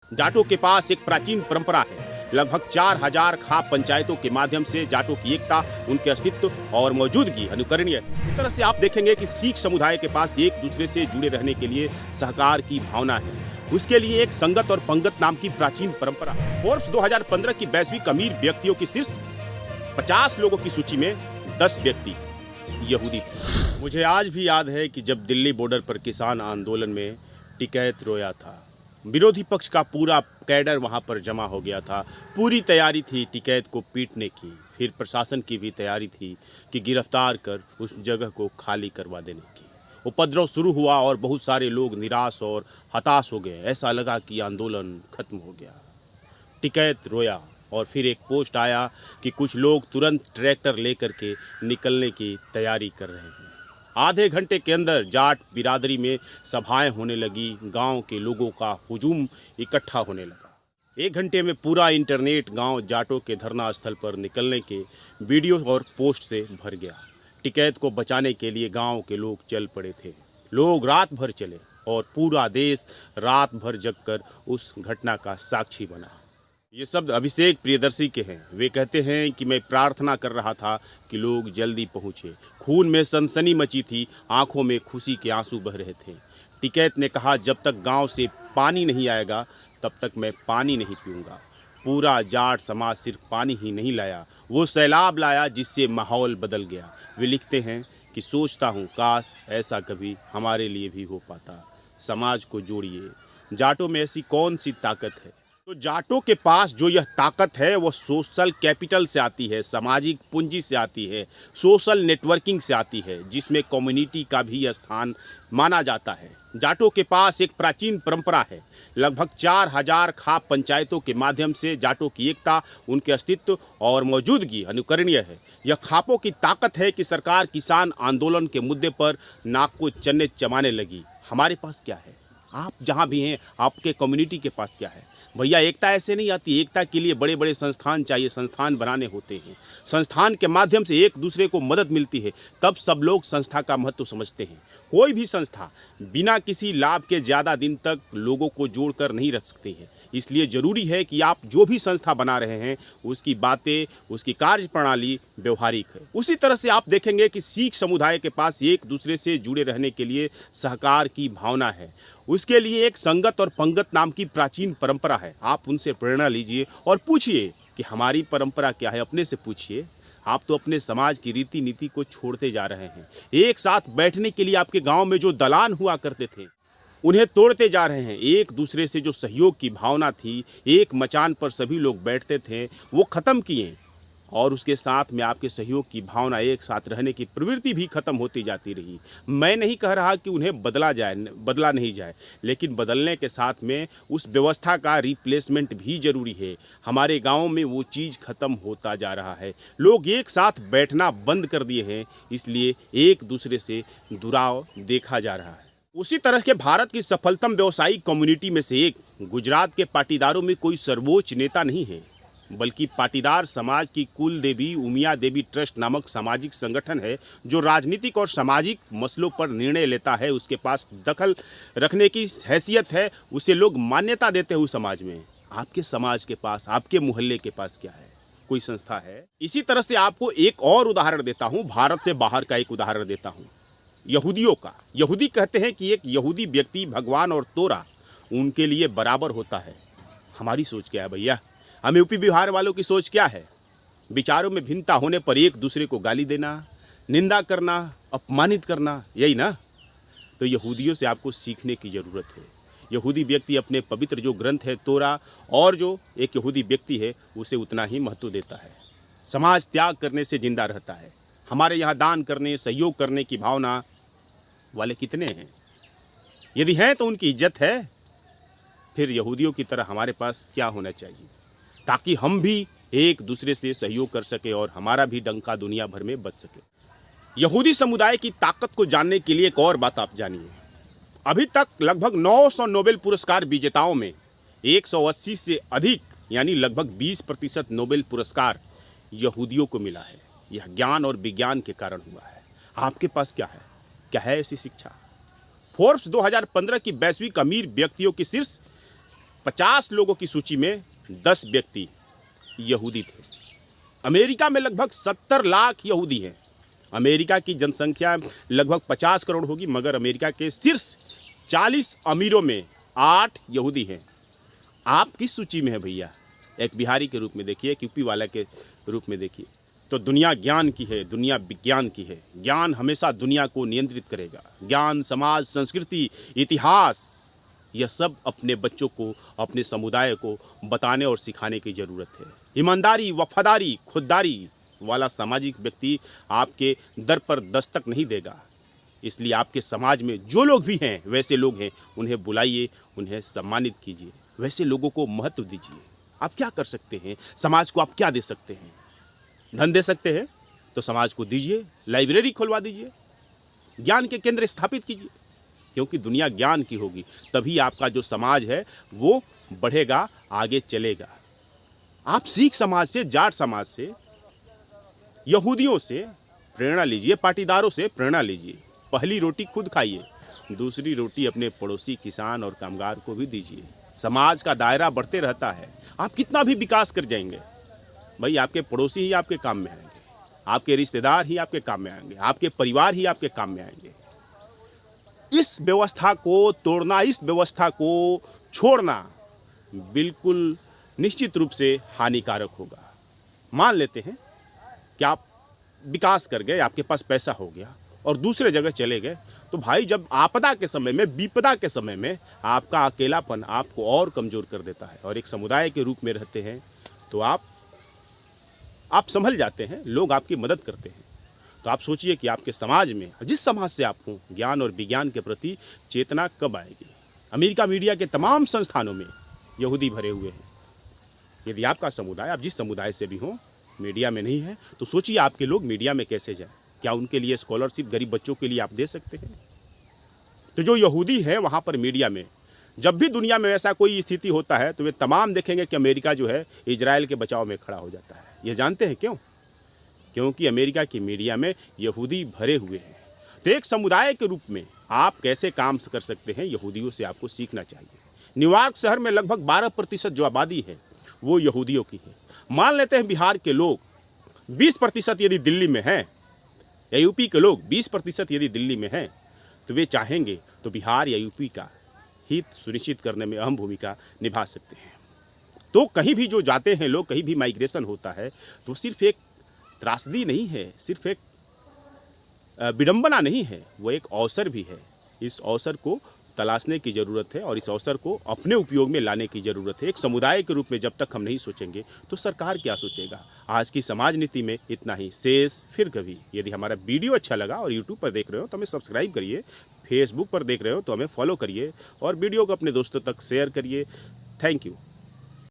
जाटों के पास एक प्राचीन परंपरा है। लगभग 4000 खाप पंचायतों के माध्यम से जाटों की एकता, उनके अस्तित्व और मौजूदगी अनुकरणीय है। इसी तरह से आप देखेंगे कि सिख समुदाय के पास एक दूसरे से जुड़े रहने के लिए सहकार की भावना है। उसके लिए एक संगत और पंगत नाम की प्राचीन परंपरा। फोर्ब्स 2015 की वैश्विक अमीर व्यक्तियों की शीर्ष 50 लोगों की सूची में 10 व्यक्ति यहूदी थे। मुझे आज भी याद है कि जब दिल्ली बॉर्डर पर किसान आंदोलन में टिकैत रोया था, विरोधी पक्ष का पूरा कैडर वहां पर जमा हो गया था। पूरी तैयारी थी टिकैत को पीटने की। फिर प्रशासन की भी तैयारी थी कि गिरफ्तार कर उस जगह को खाली करवा देने की। उपद्रव शुरू हुआ और बहुत सारे लोग निराश और हताश हो गए। ऐसा लगा कि आंदोलन खत्म हो गया। टिकैत रोया और फिर एक पोस्ट आया कि कुछ लोग तुरंत ट्रैक्टर लेकर के निकलने की तैयारी कर रहे हैं। आधे घंटे के अंदर जाट बिरादरी में सभाएं होने लगी। गांव के लोगों का हुजूम इकट्ठा होने लगा। 1 घंटे में पूरा इंटरनेट गांव जाटों के धरना स्थल पर निकलने के वीडियो और पोस्ट से भर गया। टिकैत को बचाने के लिए गांव के लोग चल पड़े थे। लोग रात भर चले और पूरा देश रात भर जगकर उस घटना का साक्षी बना। ये शब्द अभिषेक प्रियदर्शी के हैं। वे कहते हैं कि मैं प्रार्थना कर रहा था कि लोग जल्दी पहुँचे। खून में सनसनी मची थी, आंखों में खुशी के आंसू बह रहे थे। टिकैत ने कहा, जब तक गांव से पानी नहीं आएगा तब तक मैं पानी नहीं पीऊँगा। पूरा जाट समाज सिर्फ पानी ही नहीं लाया, वो सैलाब लाया जिससे माहौल बदल गया। वे लिखते हैं कि सोचता हूँ काश ऐसा कभी हमारे लिए भी हो पाता। समाज को जोड़िए। जाटों में ऐसी कौन सी ताकत है? तो जाटों के पास जो यह ताकत है वो सोशल कैपिटल से आती है, सामाजिक पूंजी से आती है, सोशल नेटवर्किंग से आती है, जिसमें कम्युनिटी का भी स्थान माना जाता है। जाटों के पास एक प्राचीन परंपरा है। लगभग 4000 खाप पंचायतों के माध्यम से जाटों की एकता, उनके अस्तित्व और मौजूदगी अनुकरणीय है। यह खापों की ताकत है कि सरकार किसान आंदोलन के मुद्दे पर नाक को चन्ने चबाने लगी। हमारे पास क्या है? आप जहाँ भी हैं, आपके कम्युनिटी के पास क्या है? भैया, एकता ऐसे नहीं आती। एकता के लिए बड़े बड़े संस्थान चाहिए, संस्थान बनाने होते हैं। संस्थान के माध्यम से एक दूसरे को मदद मिलती है, तब सब लोग संस्था का महत्व समझते हैं। कोई भी संस्था बिना किसी लाभ के ज़्यादा दिन तक लोगों को जोड़कर नहीं रख सकती है। इसलिए ज़रूरी है कि आप जो भी संस्था बना रहे हैं उसकी बातें, उसकी कार्यप्रणाली व्यवहारिक है। उसी तरह से आप देखेंगे कि सिख समुदाय के पास एक दूसरे से जुड़े रहने के लिए सहकार की भावना है। उसके लिए एक संगत और पंगत नाम की प्राचीन परंपरा है। आप उनसे प्रेरणा लीजिए और पूछिए कि हमारी परंपरा क्या है। अपने से पूछिए। आप तो अपने समाज की रीति नीति को छोड़ते जा रहे हैं। एक साथ बैठने के लिए आपके गांव में जो दलान हुआ करते थे उन्हें तोड़ते जा रहे हैं। एक दूसरे से जो सहयोग की भावना थी, एक मचान पर सभी लोग बैठते थे, वो ख़त्म किए। और उसके साथ में आपके सहयोग की भावना, एक साथ रहने की प्रवृत्ति भी खत्म होती जाती रही। मैं नहीं कह रहा कि उन्हें बदला नहीं जाए, लेकिन बदलने के साथ में उस व्यवस्था का रिप्लेसमेंट भी जरूरी है। हमारे गाँव में वो चीज़ खत्म होता जा रहा है। लोग एक साथ बैठना बंद कर दिए हैं, इसलिए एक दूसरे से दुराव देखा जा रहा है। उसी तरह के भारत की सफलतम व्यवसायिक कम्युनिटी में से एक गुजरात के पाटीदारों में कोई सर्वोच्च नेता नहीं है, बल्कि पाटीदार समाज की कुल देवी उमिया देवी ट्रस्ट नामक सामाजिक संगठन है, जो राजनीतिक और सामाजिक मसलों पर निर्णय लेता है। उसके पास दखल रखने की हैसियत है, उसे लोग मान्यता देते हैं उस समाज में। आपके समाज के पास, आपके मोहल्ले के पास क्या है? कोई संस्था है? इसी तरह से आपको एक और उदाहरण देता हूँ, भारत से बाहर का एक उदाहरण देता हूँ, यहूदियों का। यहूदी कहते हैं कि एक यहूदी व्यक्ति भगवान और तोरा उनके लिए बराबर होता है। हमारी सोच क्या है भैया? हम यूपी बिहार वालों की सोच क्या है? विचारों में भिन्नता होने पर एक दूसरे को गाली देना, निंदा करना, अपमानित करना, यही ना? तो यहूदियों से आपको सीखने की ज़रूरत है। यहूदी व्यक्ति अपने पवित्र जो ग्रंथ है तोरा, और जो एक यहूदी व्यक्ति है उसे उतना ही महत्व देता है। समाज त्याग करने से जिंदा रहता है। हमारे यहाँ दान करने, सहयोग करने की भावना वाले कितने हैं? यदि हैं तो उनकी इज्जत है। फिर यहूदियों की तरह हमारे पास क्या होना चाहिए, ताकि हम भी एक दूसरे से सहयोग कर सके और हमारा भी डंका दुनिया भर में बच सके। यहूदी समुदाय की ताकत को जानने के लिए एक और बात आप जानिए। अभी तक लगभग 900 नोबेल पुरस्कार विजेताओं में 180 से अधिक, यानी लगभग 20% नोबेल पुरस्कार यहूदियों को मिला है। यह ज्ञान और विज्ञान के कारण हुआ है। आपके पास क्या है? क्या है ऐसी शिक्षा? फोर्ब्स 2015 की वैश्विक अमीर व्यक्तियों की शीर्ष 50 लोगों की सूची में 10 व्यक्ति यहूदी थे। अमेरिका में लगभग 70 लाख यहूदी हैं। अमेरिका की जनसंख्या लगभग 50 करोड़ होगी, मगर अमेरिका के शीर्ष 40 अमीरों में 8 यहूदी हैं। आप किस सूची में है भैया? एक बिहारी के रूप में देखिए, एक यूपी वाला के रूप में देखिए। तो दुनिया ज्ञान की है, दुनिया विज्ञान की है। ज्ञान हमेशा दुनिया को नियंत्रित करेगा। ज्ञान, समाज, संस्कृति, इतिहास, यह सब अपने बच्चों को, अपने समुदाय को बताने और सिखाने की ज़रूरत है। ईमानदारी, वफादारी, खुददारी वाला सामाजिक व्यक्ति आपके दर पर दस्तक नहीं देगा। इसलिए आपके समाज में जो लोग भी हैं, वैसे लोग हैं, उन्हें बुलाइए, उन्हें सम्मानित कीजिए, वैसे लोगों को महत्व दीजिए। आप क्या कर सकते हैं? समाज को आप क्या दे सकते हैं? धन दे सकते हैं तो समाज को दीजिए, लाइब्रेरी खुलवा दीजिए, ज्ञान के केंद्र स्थापित कीजिए, क्योंकि दुनिया ज्ञान की होगी, तभी आपका जो समाज है वो बढ़ेगा, आगे चलेगा। आप सिख समाज से, जाट समाज से, यहूदियों से प्रेरणा लीजिए, पाटीदारों से प्रेरणा लीजिए। पहली रोटी खुद खाइए, दूसरी रोटी अपने पड़ोसी किसान और कामगार को भी दीजिए। समाज का दायरा बढ़ते रहता है। आप कितना भी विकास कर जाएंगे भाई, आपके पड़ोसी ही आपके काम में आएंगे, आपके रिश्तेदार ही आपके काम में आएंगे, आपके परिवार ही आपके काम में आएंगे। इस व्यवस्था को तोड़ना, इस व्यवस्था को छोड़ना बिल्कुल निश्चित रूप से हानिकारक होगा। मान लेते हैं कि आप विकास कर गए, आपके पास पैसा हो गया और दूसरे जगह चले गए, तो भाई जब आपदा के समय में, विपदा के समय में आपका अकेलापन आपको और कमज़ोर कर देता है। और एक समुदाय के रूप में रहते हैं तो आप संभल जाते हैं, लोग आपकी मदद करते हैं। तो आप सोचिए कि आपके समाज में, जिस समाज से आप हों, ज्ञान और विज्ञान के प्रति चेतना कब आएगी। अमेरिका मीडिया के तमाम संस्थानों में यहूदी भरे हुए हैं। यदि आपका समुदाय, आप जिस समुदाय से भी हों, मीडिया में नहीं है, तो सोचिए आपके लोग मीडिया में कैसे जाए। क्या उनके लिए स्कॉलरशिप गरीब बच्चों के लिए आप दे सकते हैं? तो जो यहूदी है वहाँ पर मीडिया में, जब भी दुनिया में ऐसा कोई स्थिति होता है तो वे तमाम देखेंगे कि अमेरिका जो है इजराइल के बचाव में खड़ा हो जाता है। ये जानते हैं क्यों? क्योंकि अमेरिका की मीडिया में यहूदी भरे हुए हैं। तो एक समुदाय के रूप में आप कैसे काम कर सकते हैं, यहूदियों से आपको सीखना चाहिए। न्यूयॉर्क शहर में लगभग 12% जो आबादी है वो यहूदियों की है। मान लेते हैं बिहार के लोग 20% यदि दिल्ली में हैं, या यूपी के लोग 20% यदि दिल्ली में हैं, तो वे चाहेंगे तो बिहार या यूपी का हित सुनिश्चित करने में अहम भूमिका निभा सकते हैं। तो कहीं भी जो जाते हैं लोग, कहीं भी माइग्रेशन होता है, तो सिर्फ एक त्रासदी नहीं है, सिर्फ एक विडंबना नहीं है, वो एक अवसर भी है। इस अवसर को तलाशने की ज़रूरत है और इस अवसर को अपने उपयोग में लाने की ज़रूरत है। एक समुदाय के रूप में जब तक हम नहीं सोचेंगे तो सरकार क्या सोचेगा। आज की समाज नीति में इतना ही। शेष फिर कभी। यदि हमारा वीडियो अच्छा लगा और यूट्यूब पर देख रहे हो तो हमें सब्सक्राइब करिए, फेसबुक पर देख रहे हो तो हमें फॉलो करिए और वीडियो को अपने दोस्तों तक शेयर करिए। Thank you.